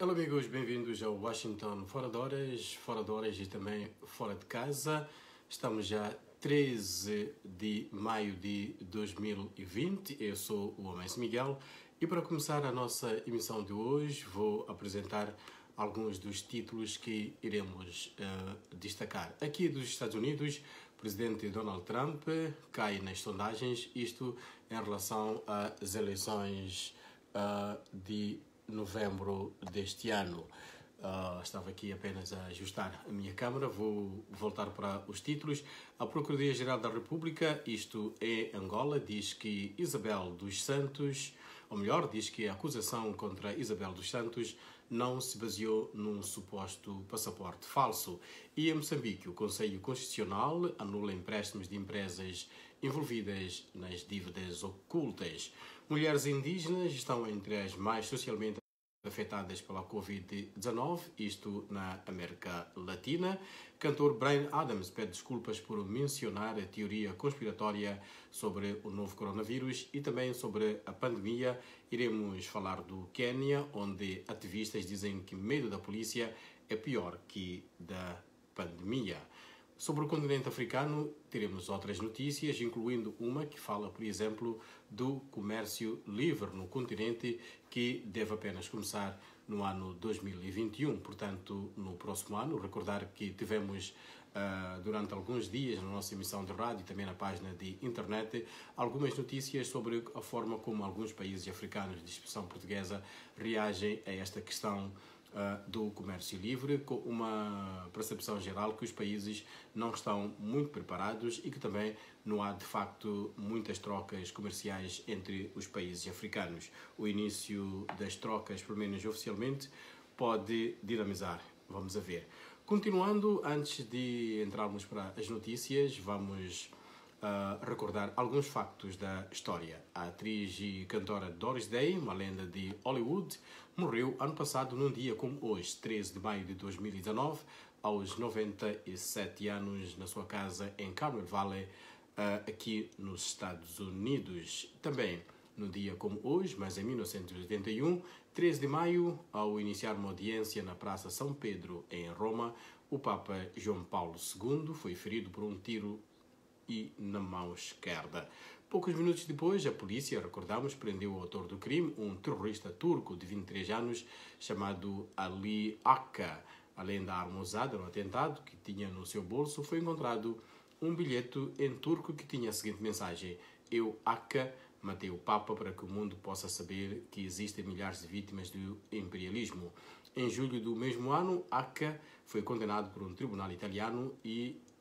Olá amigos, bem-vindos ao Washington Fora de Horas e também Fora de Casa. Estamos já 13 de maio de 2020, eu sou o Homem Miguel e para começar a nossa emissão de hoje vou apresentar alguns dos títulos que iremos destacar. Aqui dos Estados Unidos, o presidente Donald Trump cai nas sondagens, isto em relação às eleições de novembro deste ano. Estava aqui apenas a ajustar a minha câmera, vou voltar para os títulos. A Procuradoria-Geral da República, isto é Angola, diz que Isabel dos Santos, ou melhor, diz que a acusação contra Isabel dos Santos não se baseou num suposto passaporte falso. E em Moçambique, o Conselho Constitucional anula empréstimos de empresas envolvidas nas dívidas ocultas. Mulheres indígenas estão entre as mais socialmente afetadas pela Covid-19, isto na América Latina. Cantor Bryan Adams pede desculpas por mencionar a teoria conspiratória sobre o novo coronavírus e também sobre a pandemia. Iremos falar do Quênia, onde ativistas dizem que medo da polícia é pior que da pandemia. Sobre o continente africano, teremos outras notícias, incluindo uma que fala, por exemplo, do comércio livre no continente, que deve apenas começar no ano 2021, portanto, no próximo ano. Recordar que tivemos, durante alguns dias, na nossa emissão de rádio e também na página de internet, algumas notícias sobre a forma como alguns países africanos de expressão portuguesa reagem a esta questão do comércio livre, com uma percepção geral que os países não estão muito preparados e que também não há de facto muitas trocas comerciais entre os países africanos. O início das trocas, pelo menos oficialmente, pode dinamizar. Vamos a ver. Continuando, antes de entrarmos para as notícias, vamos recordar alguns factos da história. A atriz e cantora Doris Day, uma lenda de Hollywood, morreu ano passado num dia como hoje, 13 de maio de 2019, aos 97 anos, na sua casa em Carmel Valley, aqui nos Estados Unidos. Também no dia como hoje, mas em 1981, 13 de maio, ao iniciar uma audiência na Praça São Pedro, em Roma, o Papa João Paulo II foi ferido por um tiro e na mão esquerda. Poucos minutos depois, a polícia, recordamos, prendeu o autor do crime, um terrorista turco de 23 anos, chamado Ali Akka. Além da arma usada no atentado, que tinha no seu bolso, foi encontrado um bilhete em turco que tinha a seguinte mensagem: Eu, Akka, matei o Papa para que o mundo possa saber que existem milhares de vítimas do imperialismo. Em julho do mesmo ano, Akka foi condenado por um tribunal italiano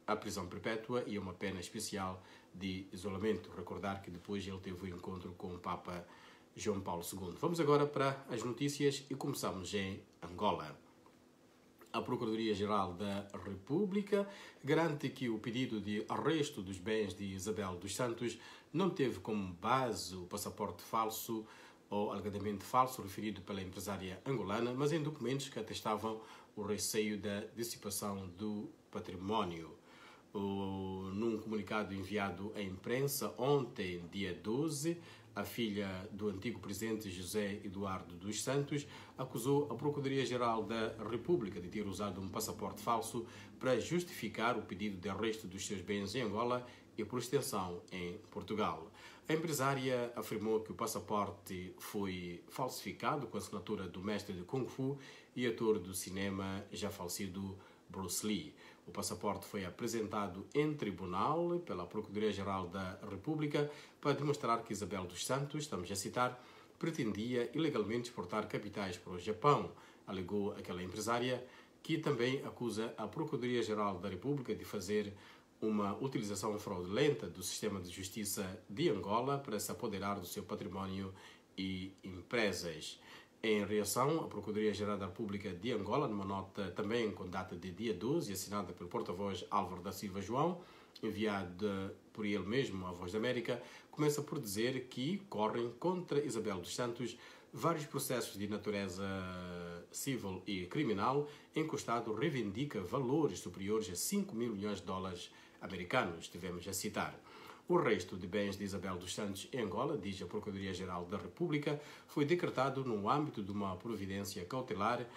a prisão perpétua e a uma pena especial de isolamento. Recordar que depois ele teve um encontro com o Papa João Paulo II. Vamos agora para as notícias e começamos em Angola. A Procuradoria-Geral da República garante que o pedido de arresto dos bens de Isabel dos Santos não teve como base o passaporte falso ou alegadamente falso referido pela empresária angolana, mas em documentos que atestavam o receio da dissipação do património. Num comunicado enviado à imprensa ontem, dia 12, a filha do antigo presidente José Eduardo dos Santos acusou a Procuradoria-Geral da República de ter usado um passaporte falso para justificar o pedido de arresto dos seus bens em Angola e, por extensão, em Portugal. A empresária afirmou que o passaporte foi falsificado com a assinatura do mestre de Kung Fu e ator do cinema já falecido Bruce Lee. O passaporte foi apresentado em tribunal pela Procuradoria-Geral da República para demonstrar que Isabel dos Santos, estamos a citar, pretendia ilegalmente exportar capitais para o Japão, alegou aquela empresária, que também acusa a Procuradoria-Geral da República de fazer uma utilização fraudulenta do sistema de justiça de Angola para se apoderar do seu património e empresas. Em reação, a Procuradoria-Geral da República de Angola, numa nota também com data de dia 12, assinada pelo porta-voz Álvaro da Silva João, enviada por ele mesmo à Voz da América, começa por dizer que correm contra Isabel dos Santos vários processos de natureza civil e criminal em que o Estado reivindica valores superiores a 5 mil milhões de dólares americanos, tivemos a citar. O resto de bens de Isabel dos Santos em Angola, diz a Procuradoria-Geral da República, foi decretado no âmbito de uma providência cautelar,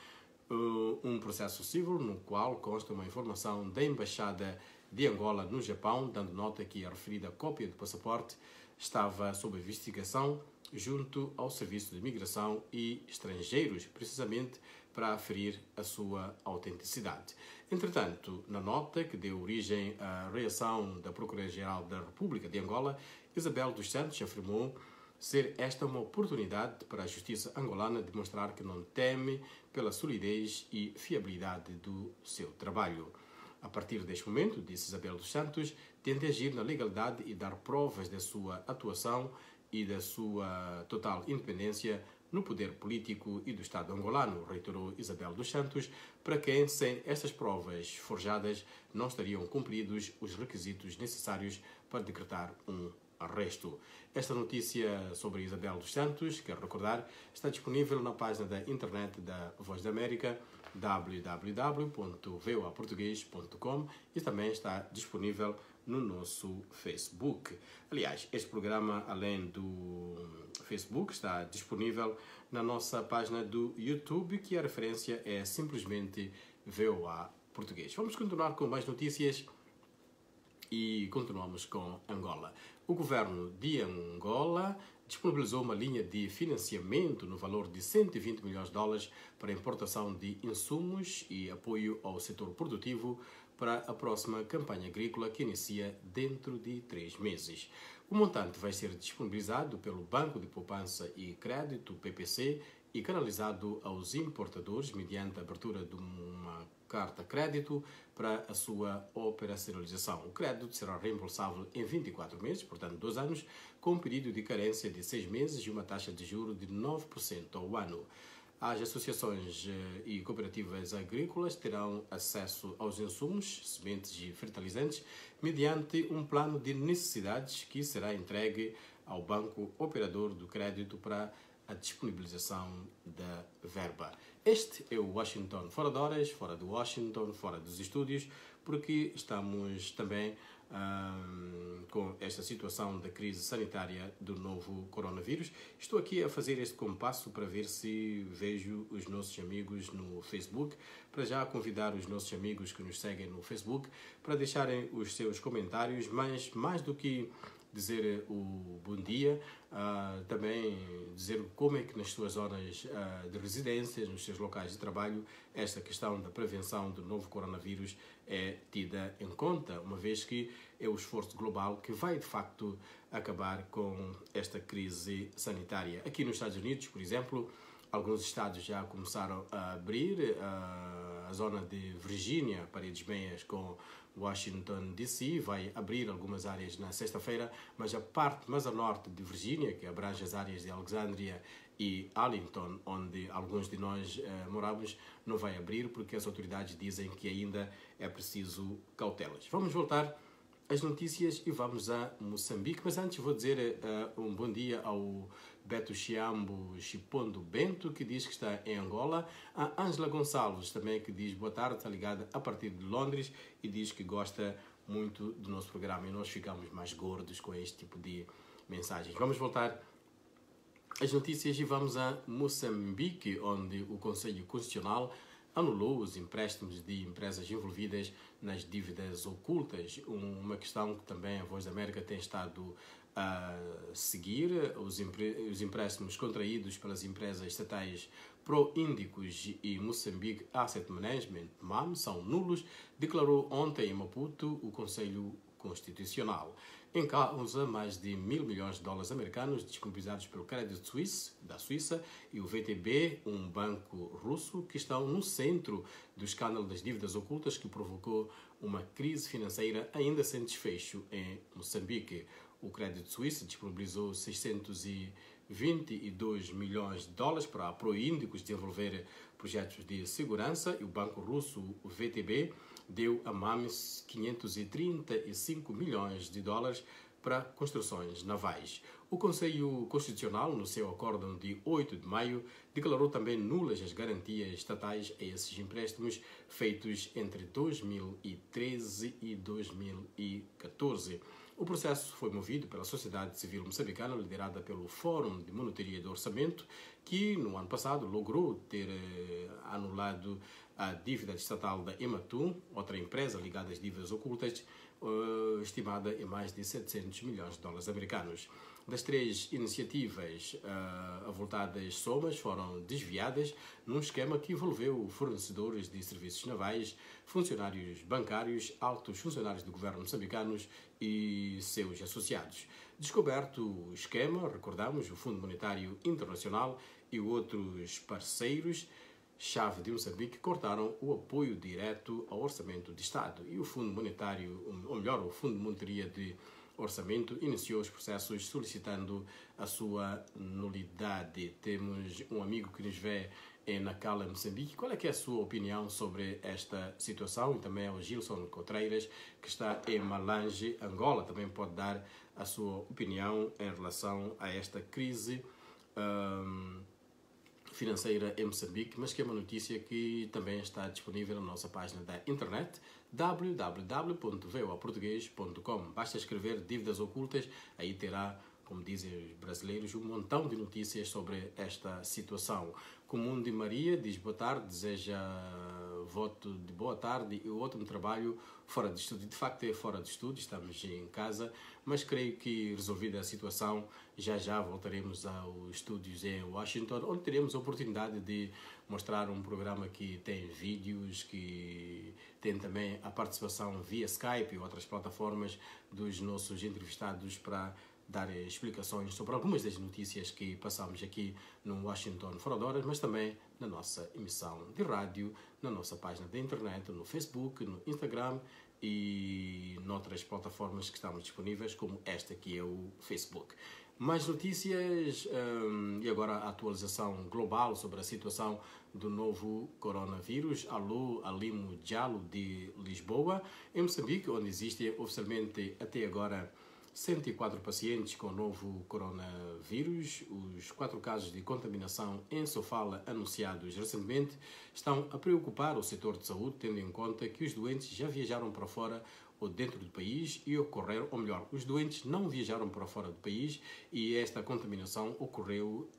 um processo civil no qual consta uma informação da Embaixada de Angola no Japão, dando nota que a referida cópia do passaporte estava sob investigação junto ao Serviço de Imigração e Estrangeiros, precisamente para aferir a sua autenticidade. Entretanto, na nota que deu origem à reação da Procuradoria-Geral da República de Angola, Isabel dos Santos afirmou ser esta uma oportunidade para a justiça angolana demonstrar que não teme pela solidez e fiabilidade do seu trabalho. A partir deste momento, disse Isabel dos Santos, tenta agir na legalidade e dar provas da sua atuação e da sua total independência no poder político e do Estado angolano, reiterou Isabel dos Santos, para quem, sem estas provas forjadas, não estariam cumpridos os requisitos necessários para decretar um arresto. Esta notícia sobre Isabel dos Santos, quero recordar, está disponível na página da internet da Voz da América, www.voaportugues.com, e também está disponível no nosso Facebook. Aliás, este programa, além do Facebook, está disponível na nossa página do YouTube, que a referência é simplesmente VOA Português. Vamos continuar com mais notícias e continuamos com Angola. O governo de Angola disponibilizou uma linha de financiamento no valor de 120 milhões de dólares para a importação de insumos e apoio ao setor produtivo para a próxima campanha agrícola que inicia dentro de 3 meses. O montante vai ser disponibilizado pelo Banco de Poupança e Crédito, PPC, e canalizado aos importadores mediante a abertura de uma carta-crédito para a sua operacionalização. O crédito será reembolsável em 24 meses, portanto 2 anos, com um período de carência de 6 meses e uma taxa de juros de 9% ao ano. As associações e cooperativas agrícolas terão acesso aos insumos, sementes e fertilizantes mediante um plano de necessidades que será entregue ao banco operador do crédito para a disponibilização da verba. Este é o Washington fora de horas, fora do Washington, fora dos estúdios, porque estamos também com esta situação da crise sanitária do novo coronavírus. Estou aqui a fazer este compasso para ver se vejo os nossos amigos no Facebook, para já convidar os nossos amigos que nos seguem no Facebook para deixarem os seus comentários, mas mais do que dizer o bom dia, também dizer como é que nas suas zonas de residência, nos seus locais de trabalho, esta questão da prevenção do novo coronavírus é tida em conta, uma vez que é o esforço global que vai, de facto, acabar com esta crise sanitária. Aqui nos Estados Unidos, por exemplo, alguns estados já começaram a abrir, a zona de Virgínia, paredes meias com Washington DC, vai abrir algumas áreas na sexta-feira, mas a parte mais a norte de Virgínia, que abrange as áreas de Alexandria e Arlington, onde alguns de nós moramos, não vai abrir porque as autoridades dizem que ainda é preciso cautelas. Vamos voltar às notícias e vamos a Moçambique, mas antes vou dizer um bom dia ao Beto Chiambo Chipondo Bento, que diz que está em Angola, a Ângela Gonçalves também, que diz boa tarde, está ligada a partir de Londres e diz que gosta muito do nosso programa e nós ficamos mais gordos com este tipo de mensagens. Vamos voltar às notícias e vamos a Moçambique, onde o Conselho Constitucional anulou os empréstimos de empresas envolvidas nas dívidas ocultas, uma questão que também a Voz da América tem estado a seguir. Os empréstimos contraídos pelas empresas estatais Proíndicos e Moçambique Asset Management, MAM, são nulos, declarou ontem em Maputo o Conselho Constitucional. Em causa, mais de $1.000 milhões americanos disponibilizados pelo Credit Suisse, da Suíça, e o VTB, um banco russo, que estão no centro do escândalo das dívidas ocultas que provocou uma crise financeira ainda sem desfecho em Moçambique. O Credit Suisse disponibilizou $622 milhões para a Proíndicos desenvolver projetos de segurança e o banco russo, o VTB, deu a MAMES $535 milhões para construções navais. O Conselho Constitucional, no seu acórdão de 8 de maio, declarou também nulas as garantias estatais a esses empréstimos feitos entre 2013 e 2014. O processo foi movido pela sociedade civil moçambicana, liderada pelo Fórum de Monitoria do Orçamento, que no ano passado logrou ter anulado a dívida estatal da Ematum, outra empresa ligada às dívidas ocultas, estimada em mais de 700 milhões de dólares americanos. Das três iniciativas, avultadas somas foram desviadas num esquema que envolveu fornecedores de serviços navais, funcionários bancários, altos funcionários do governo moçambicanos e seus associados. Descoberto o esquema, recordamos, o Fundo Monetário Internacional e outros parceiros-chave de Moçambique cortaram o apoio direto ao orçamento de Estado e o Fundo Monetário, ou melhor, o Fundo de Monitoria de Orçamento iniciou os processos solicitando a sua nulidade. Temos um amigo que nos vê em Nacala, Moçambique. Qual é que é a sua opinião sobre esta situação? E também ao Gilson Cotreiras, que está em Malange, Angola. Também pode dar a sua opinião em relação a esta crise financeira em Moçambique, mas que é uma notícia que também está disponível na nossa página da internet www.voaportugues.com. Basta escrever dívidas ocultas, aí terá, como dizem os brasileiros, um montão de notícias sobre esta situação. Comum de Maria diz boa tarde, deseja voto de boa tarde e ótimo trabalho fora de estúdio. De facto é fora de estúdio, estamos em casa, mas creio que resolvida a situação, já voltaremos aos estúdios em Washington, onde teremos a oportunidade de mostrar um programa que tem vídeos, que tem também a participação via Skype e outras plataformas dos nossos entrevistados para dar explicações sobre algumas das notícias que passamos aqui no Washington Fora de Horas, mas também na nossa emissão de rádio, na nossa página da internet, no Facebook, no Instagram e noutras plataformas que estamos disponíveis, como esta que é o Facebook. Mais notícias e agora a atualização global sobre a situação do novo coronavírus. Alô, Alimo Diallo de Lisboa, em Moçambique, onde existem oficialmente até agora 104 pacientes com o novo coronavírus. Os 4 casos de contaminação em Sofala anunciados recentemente estão a preocupar o setor de saúde, tendo em conta que os doentes já viajaram para fora ou dentro do país e ocorreram, ou melhor, os doentes não viajaram para fora do país e esta contaminação ocorreu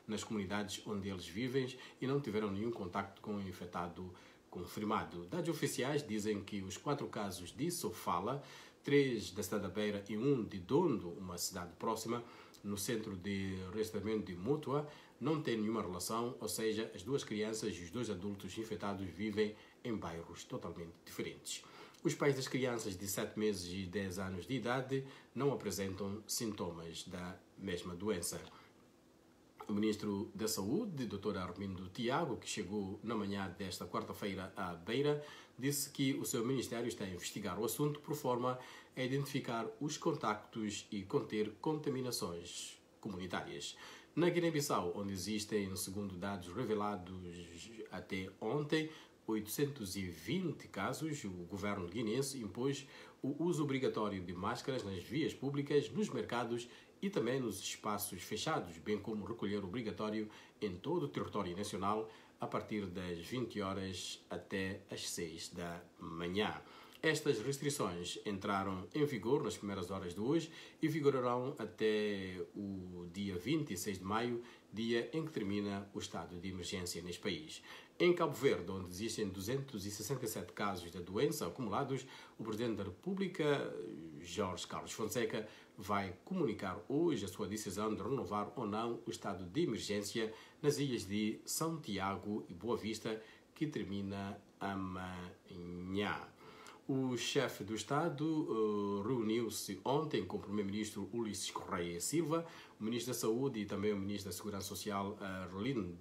nas comunidades onde eles vivem e não tiveram nenhum contacto com o infectado confirmado. Dados oficiais dizem que os 4 casos de Sofala, 3 da cidade da Beira e 1 de Dondo, uma cidade próxima, no centro de restabelecimento de Mútua, não têm nenhuma relação, ou seja, as 2 crianças e os 2 adultos infectados vivem em bairros totalmente diferentes. Os pais das crianças de 7 meses e 10 anos de idade não apresentam sintomas da mesma doença. O Ministro da Saúde, Dr. Armindo Tiago, que chegou na manhã desta quarta-feira à Beira, disse que o seu Ministério está a investigar o assunto por forma a identificar os contactos e conter contaminações comunitárias. Na Guiné-Bissau, onde existem, segundo dados revelados até ontem, 820 casos, o governo guinense impôs o uso obrigatório de máscaras nas vias públicas, nos mercados e também nos espaços fechados, bem como recolher obrigatório em todo o território nacional a partir das 20 horas até às 6 da manhã. Estas restrições entraram em vigor nas primeiras horas de hoje e vigorarão até o dia 26 de maio, dia em que termina o estado de emergência neste país. Em Cabo Verde, onde existem 267 casos da doença acumulados, o Presidente da República, Jorge Carlos Fonseca, vai comunicar hoje a sua decisão de renovar ou não o estado de emergência nas ilhas de São Tiago e Boa Vista, que termina amanhã. O chefe do Estado reuniu-se ontem com o Primeiro-Ministro Ulisses Correia Silva, o Ministro da Saúde e também o Ministro da Segurança Social, Arlindo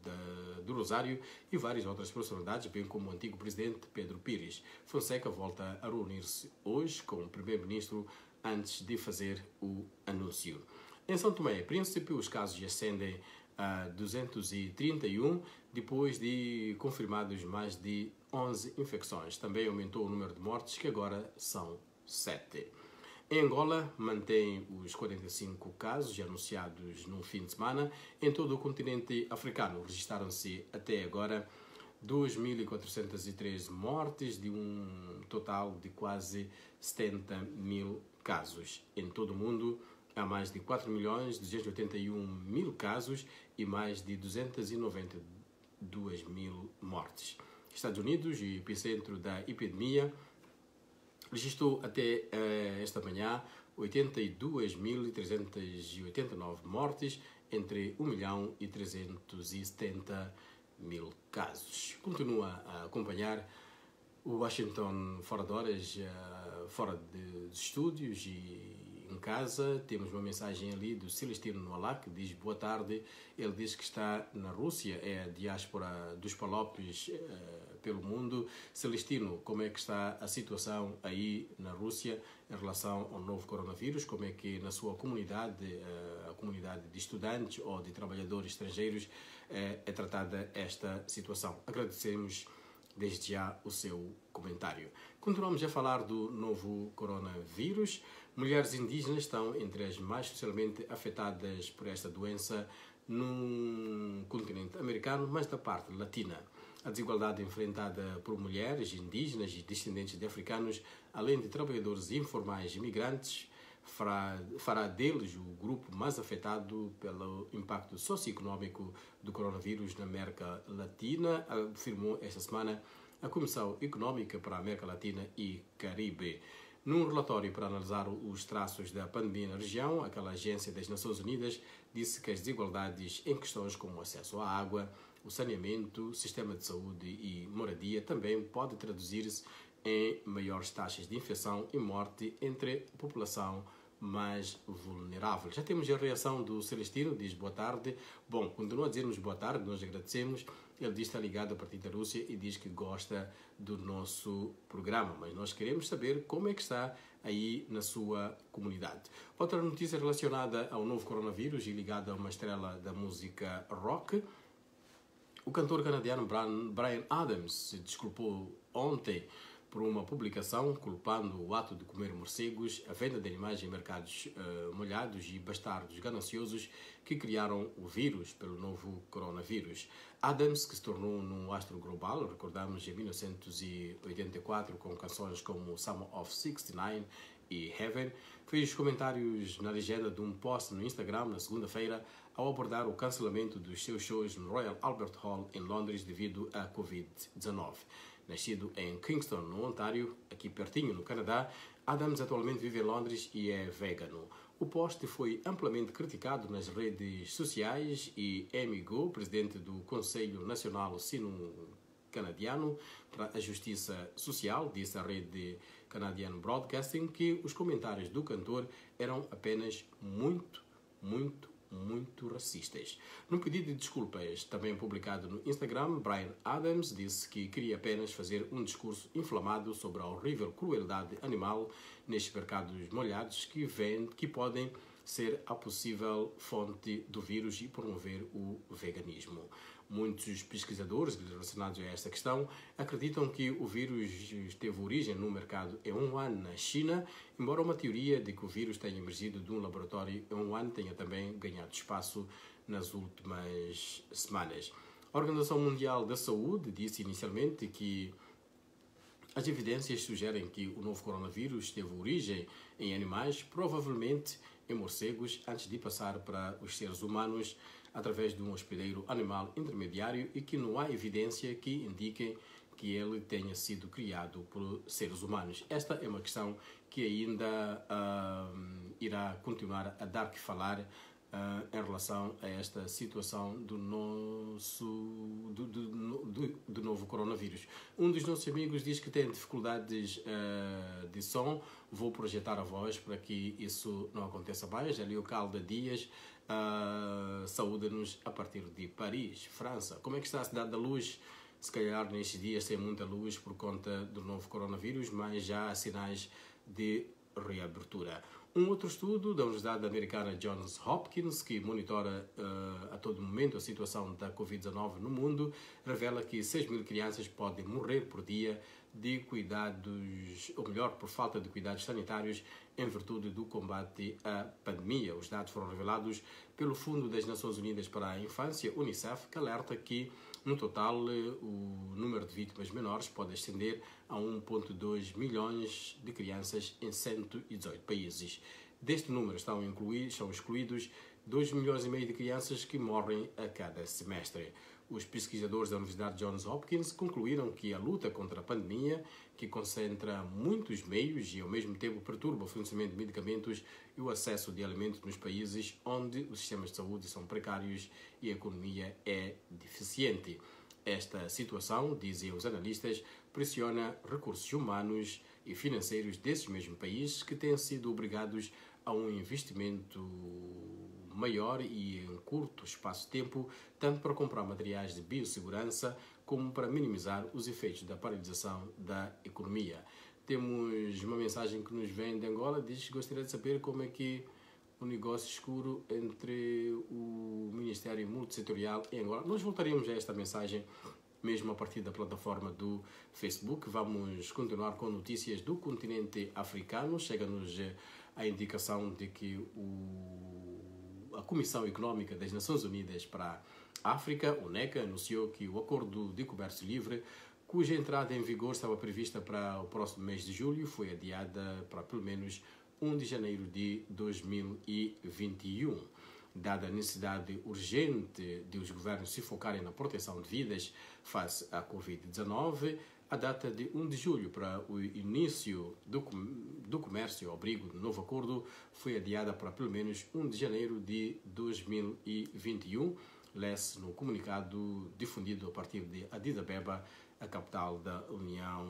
do Rosário, e várias outras personalidades, bem como o antigo Presidente Pedro Pires. Fonseca volta a reunir-se hoje com o Primeiro-Ministro antes de fazer o anúncio. Em São Tomé e Príncipe, os casos ascendem a 231, depois de confirmados mais de 11 infecções. Também aumentou o número de mortes, que agora são 7. Em Angola, mantém os 45 casos anunciados no fim de semana. Em todo o continente africano, registaram-se até agora 2.413 mortes, de um total de quase 70 mil casos. Em todo o mundo, há mais de 4.281.000 casos e mais de 292.000 mortes. Estados Unidos, o epicentro da epidemia, registrou até esta manhã 82.389 mortes entre 1.370.000 casos. Continua a acompanhar o Washington fora de horas, fora de estúdios e em casa. Temos uma mensagem ali do Celestino Noalá, que diz boa tarde. Ele diz que está na Rússia, é a diáspora dos Palopes pelo mundo. Celestino, como é que está a situação aí na Rússia em relação ao novo coronavírus? Como é que na sua comunidade, a comunidade de estudantes ou de trabalhadores estrangeiros, é tratada esta situação? Agradecemos desde já o seu comentário. Continuamos a falar do novo coronavírus. Mulheres indígenas estão entre as mais socialmente afetadas por esta doença no continente americano, mas da parte latina. A desigualdade enfrentada por mulheres indígenas e descendentes de africanos, além de trabalhadores informais e imigrantes, fará deles o grupo mais afetado pelo impacto socioeconômico do coronavírus na América Latina, afirmou esta semana a Comissão Econômica para a América Latina e Caribe. Num relatório para analisar os traços da pandemia na região, aquela agência das Nações Unidas disse que as desigualdades em questões como acesso à água, o saneamento, sistema de saúde e moradia também pode traduzir-se em maiores taxas de infecção e morte entre a população mais vulnerável. Já temos a reação do Celestino, diz boa tarde. Bom, continua a dizer-nos boa tarde, nós agradecemos. Ele diz que está ligado a partir da Rússia e diz que gosta do nosso programa, mas nós queremos saber como é que está aí na sua comunidade. Outra notícia relacionada ao novo coronavírus e ligada a uma estrela da música rock. O cantor canadiano Bryan Adams se desculpou ontem por uma publicação culpando o ato de comer morcegos, a venda de animais em mercados molhados e bastardos gananciosos que criaram o vírus pelo novo coronavírus. Adams, que se tornou um astro global, recordamos em 1984 com canções como Summer of '69 e Heaven, fez comentários na legenda de um post no Instagram na segunda-feira ao abordar o cancelamento dos seus shows no Royal Albert Hall em Londres devido à Covid-19. Nascido em Kingston, no Ontário, aqui pertinho no Canadá, Adams atualmente vive em Londres e é vegano. O post foi amplamente criticado nas redes sociais e Amy Go, presidente do Conselho Nacional Sino-Canadiano para a Justiça Social, disse à rede Canadian Broadcasting que os comentários do cantor eram apenas muito racistas. Num pedido de desculpas também publicado no Instagram, Bryan Adams disse que queria apenas fazer um discurso inflamado sobre a horrível crueldade animal nestes mercados molhados que podem ser a possível fonte do vírus e promover o veganismo. Muitos pesquisadores relacionados a esta questão acreditam que o vírus teve origem no mercado em Wuhan, na China, embora uma teoria de que o vírus tenha emergido de um laboratório em Wuhan tenha também ganhado espaço nas últimas semanas. A Organização Mundial da Saúde disse inicialmente que as evidências sugerem que o novo coronavírus teve origem em animais, provavelmente em morcegos, antes de passar para os seres humanos através de um hospedeiro animal intermediário e que não há evidência que indique que ele tenha sido criado por seres humanos. Esta é uma questão que ainda irá continuar a dar que falar em relação a esta situação do novo coronavírus. Um dos nossos amigos diz que tem dificuldades de som. Vou projetar a voz para que isso não aconteça mais. Ali o Calda Dias saúda-nos a partir de Paris, França. Como é que está a Cidade da Luz? Se calhar nestes dias tem muita luz por conta do novo coronavírus, mas já há sinais de reabertura. Um outro estudo da Universidade Americana Johns Hopkins, que monitora a todo momento a situação da Covid-19 no mundo, revela que 6.000 crianças podem morrer por dia de cuidados, ou melhor, por falta de cuidados sanitários em virtude do combate à pandemia. Os dados foram revelados pelo Fundo das Nações Unidas para a Infância, UNICEF, que alerta que, no total, o número de vítimas menores pode ascender a 1,2 milhões de crianças em 118 países. Deste número são excluídos 2,5 milhões de crianças que morrem a cada semestre. Os pesquisadores da Universidade Johns Hopkins concluíram que a luta contra a pandemia, que concentra muitos meios e ao mesmo tempo perturba o funcionamento de medicamentos e o acesso de alimentos nos países onde os sistemas de saúde são precários e a economia é deficiente. Esta situação, dizem os analistas, pressiona recursos humanos e financeiros desses mesmos países que têm sido obrigados a um investimento maior e em curto espaço de tempo, tanto para comprar materiais de biossegurança como para minimizar os efeitos da paralisação da economia. Temos uma mensagem que nos vem de Angola, diz que gostaria de saber como é que o negócio escuro entre o Ministério Multissetorial e Angola. Nós voltaremos a esta mensagem mesmo a partir da plataforma do Facebook. Vamos continuar com notícias do continente africano. Chega-nos a indicação de que a Comissão Económica das Nações Unidas para a África, UNECA, anunciou que o Acordo de Comércio Livre, cuja entrada em vigor estava prevista para o próximo mês de julho, foi adiada para pelo menos 1 de janeiro de 2021. Dada a necessidade urgente de os governos se focarem na proteção de vidas face à Covid-19, a data de 1 de julho para o início do comércio ao abrigo do novo acordo foi adiada para pelo menos 1 de janeiro de 2021, lê-se no comunicado difundido a partir de Addis Abeba, a capital da União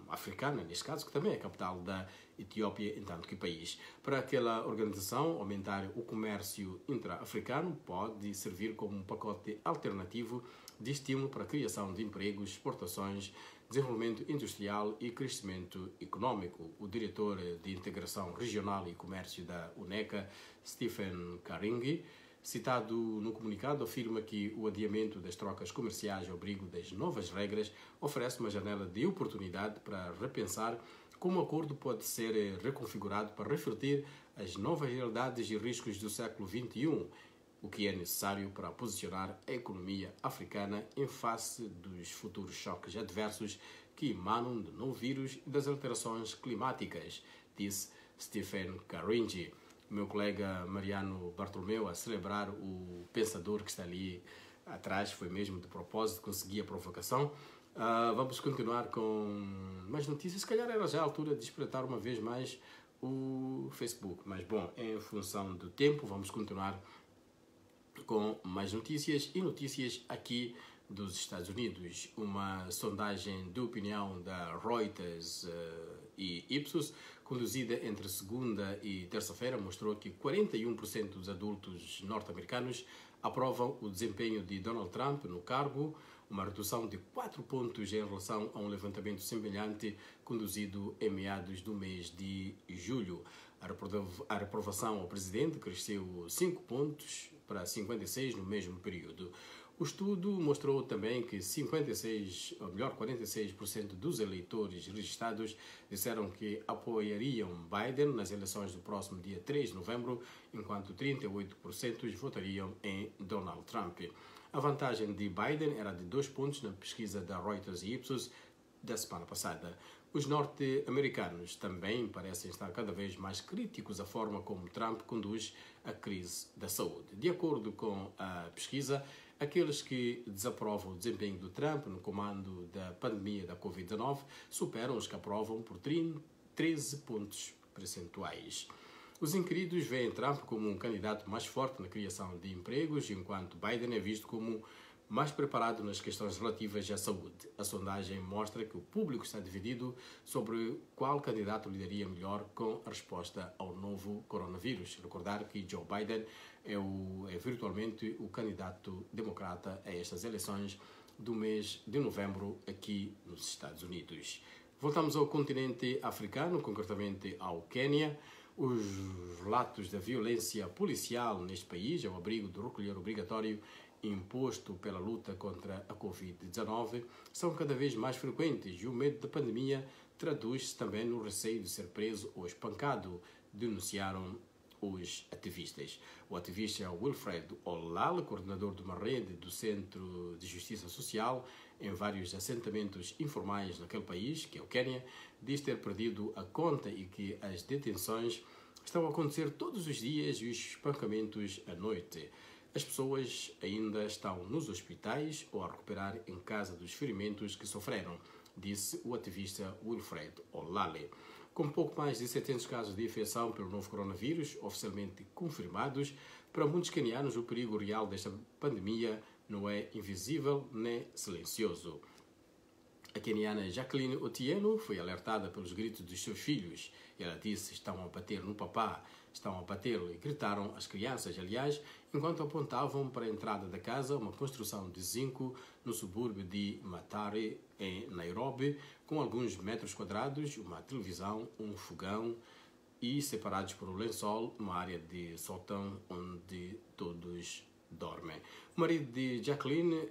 Africana, neste caso, que também é a capital da Etiópia, em tanto que país. Para aquela organização, aumentar o comércio intra-africano pode servir como um pacote alternativo de estímulo para a criação de empregos, exportações, desenvolvimento industrial e crescimento econômico. O diretor de Integração Regional e Comércio da UNECA, Stephen Karingi, citado no comunicado, afirma que o adiamento das trocas comerciais ao abrigo das novas regras oferece uma janela de oportunidade para repensar como o acordo pode ser reconfigurado para refletir as novas realidades e riscos do século XXI, o que é necessário para posicionar a economia africana em face dos futuros choques adversos que emanam do novo vírus e das alterações climáticas, disse Stephen Karingi. Meu colega Mariano Bartolomeu, a celebrar o pensador que está ali atrás, foi mesmo de propósito, consegui a provocação. Vamos continuar com mais notícias. Se calhar era já a altura de espreitar uma vez mais o Facebook. Mas, bom, em função do tempo, vamos continuar com mais notícias e notícias aqui dos Estados Unidos. Uma sondagem de opinião da Reuters e Ipsos, conduzida entre segunda e terça-feira, mostrou que 41% dos adultos norte-americanos aprovam o desempenho de Donald Trump no cargo, uma redução de 4 pontos em relação a um levantamento semelhante conduzido em meados do mês de julho. A reprovação ao presidente cresceu 5 pontos para 56 no mesmo período. O estudo mostrou também que 46% dos eleitores registrados disseram que apoiariam Biden nas eleições do próximo dia 3 de novembro, enquanto 38% votariam em Donald Trump. A vantagem de Biden era de 2 pontos na pesquisa da Reuters e Ipsos da semana passada. Os norte-americanos também parecem estar cada vez mais críticos à forma como Trump conduz a crise da saúde. De acordo com a pesquisa, aqueles que desaprovam o desempenho do Trump no comando da pandemia da Covid-19 superam os que aprovam por 13 pontos percentuais. Os inquiridos veem Trump como um candidato mais forte na criação de empregos, enquanto Biden é visto como mais preparado nas questões relativas à saúde. A sondagem mostra que o público está dividido sobre qual candidato lidaria melhor com a resposta ao novo coronavírus. Recordar que Joe Biden é virtualmente o candidato democrata a estas eleições do mês de novembro aqui nos Estados Unidos. Voltamos ao continente africano, concretamente ao Quênia. Os relatos da violência policial neste país, ao abrigo do recolher obrigatório imposto pela luta contra a Covid-19, são cada vez mais frequentes e o medo da pandemia traduz-se também no receio de ser preso ou espancado, denunciaram os ativistas. O ativista Wilfred Olal, coordenador de uma rede do Centro de Justiça Social em vários assentamentos informais naquele país, que é o Quênia, diz ter perdido a conta e que as detenções estão a acontecer todos os dias e os espancamentos à noite. As pessoas ainda estão nos hospitais ou a recuperar em casa dos ferimentos que sofreram, disse o ativista Wilfred Olale. Com pouco mais de 700 casos de infecção pelo novo coronavírus oficialmente confirmados, para muitos quenianos o perigo real desta pandemia não é invisível nem silencioso. A queniana Jacqueline Otieno foi alertada pelos gritos dos seus filhos. Ela disse: estão a bater no papá, estão a batê-lo, e gritaram as crianças, aliás, enquanto apontavam para a entrada da casa, uma construção de zinco no subúrbio de Mathare, em Nairobi, com alguns metros quadrados, uma televisão, um fogão e separados por um lençol, uma área de sótão onde todos dormem. O marido de Jacqueline,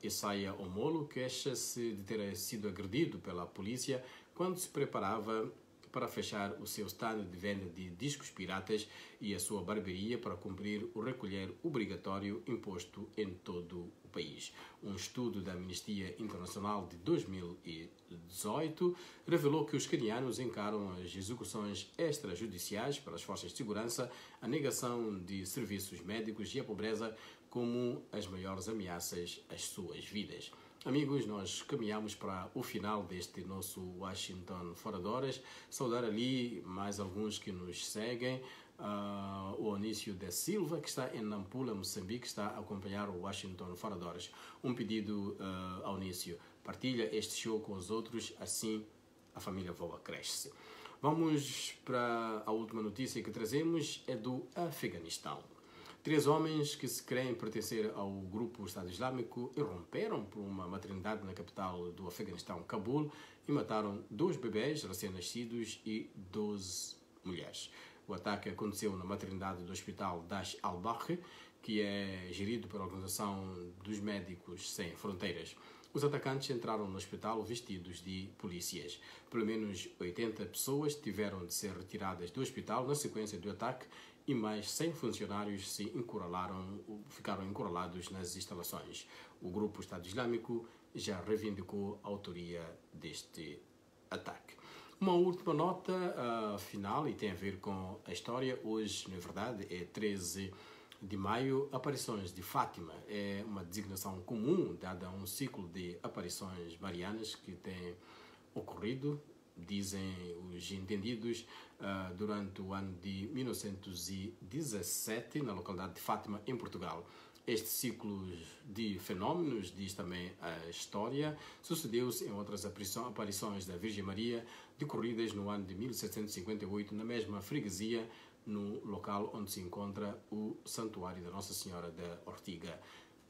Isaiah Omolo, queixa-se de ter sido agredido pela polícia quando se preparava para fechar o seu stand de venda de discos piratas e a sua barbearia para cumprir o recolher obrigatório imposto em todo o país. Um estudo da Amnistia Internacional de 2018 revelou que os quenianos encaram as execuções extrajudiciais pelas forças de segurança, a negação de serviços médicos e a pobreza como as maiores ameaças às suas vidas. Amigos, nós caminhamos para o final deste nosso Washington Fora de Horas. Saudar ali mais alguns que nos seguem. O Onício da Silva, que está em Nampula, Moçambique, está a acompanhar o Washington Fora de Horas. Um pedido ao Onício: partilha este show com os outros, assim a família Voa cresce. Vamos para a última notícia que trazemos, é do Afeganistão. 3 homens que se creem pertencer ao grupo Estado Islâmico irromperam por uma maternidade na capital do Afeganistão, Cabul, e mataram 2 bebês recém-nascidos e 12 mulheres. O ataque aconteceu na maternidade do hospital Dash al-Bakr, que é gerido pela Organização dos Médicos Sem Fronteiras. Os atacantes entraram no hospital vestidos de polícias. Pelo menos 80 pessoas tiveram de ser retiradas do hospital na sequência do ataque e mais 100 funcionários ficaram encurralados nas instalações. O grupo Estado Islâmico já reivindicou a autoria deste ataque. Uma última nota final, e tem a ver com a história. Hoje, na verdade, é 13 de maio, aparições de Fátima. É uma designação comum dada a um ciclo de aparições marianas que tem ocorrido, dizem os entendidos, durante o ano de 1917, na localidade de Fátima, em Portugal. Este ciclo de fenómenos, diz também a história, sucedeu-se em outras aparições da Virgem Maria, decorridas no ano de 1758, na mesma freguesia, no local onde se encontra o Santuário da Nossa Senhora da Ortiga.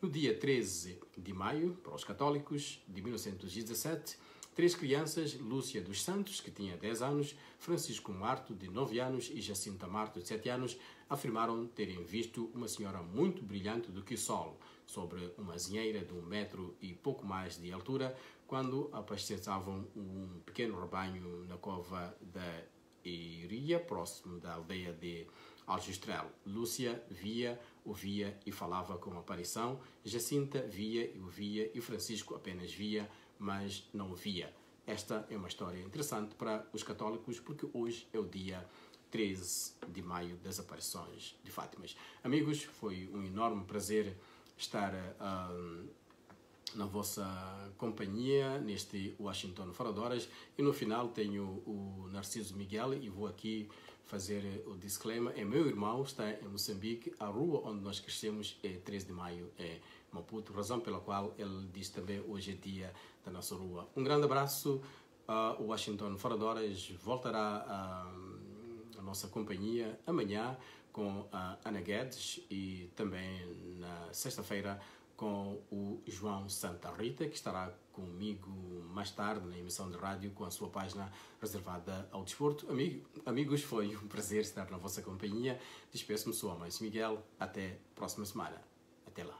No dia 13 de maio, para os católicos, de 1917, 3 crianças, Lúcia dos Santos, que tinha 10 anos, Francisco Marto, de 9 anos, e Jacinta Marto, de 7 anos, afirmaram terem visto uma senhora muito brilhante do que o sol, sobre uma azinheira de 1 metro e pouco mais de altura, quando apastavam um pequeno rebanho na cova da Iria, próximo da aldeia de Aljustrel. Lúcia via, ouvia e falava com a aparição. Jacinta via e ouvia, e Francisco apenas via, mas não via. Esta é uma história interessante para os católicos, porque hoje é o dia 13 de maio das aparições de Fátimas. Amigos, foi um enorme prazer estar na vossa companhia neste Washington Fora de Horas, e no final tenho o Narciso Miguel e vou aqui fazer o disclaimer. É meu irmão, está em Moçambique, a rua onde nós crescemos é 13 de maio, é Maputo, razão pela qual ele diz também hoje é dia da nossa rua. Um grande abraço. O Washington Fora de Horas voltará a nossa companhia amanhã com a Ana Guedes e também na sexta-feira com o João Santa Rita, que estará comigo mais tarde na emissão de rádio com a sua página reservada ao desporto. Amigos, foi um prazer estar na vossa companhia. Despeço-me, sou o Márcio Miguel. Até a próxima semana. Até lá.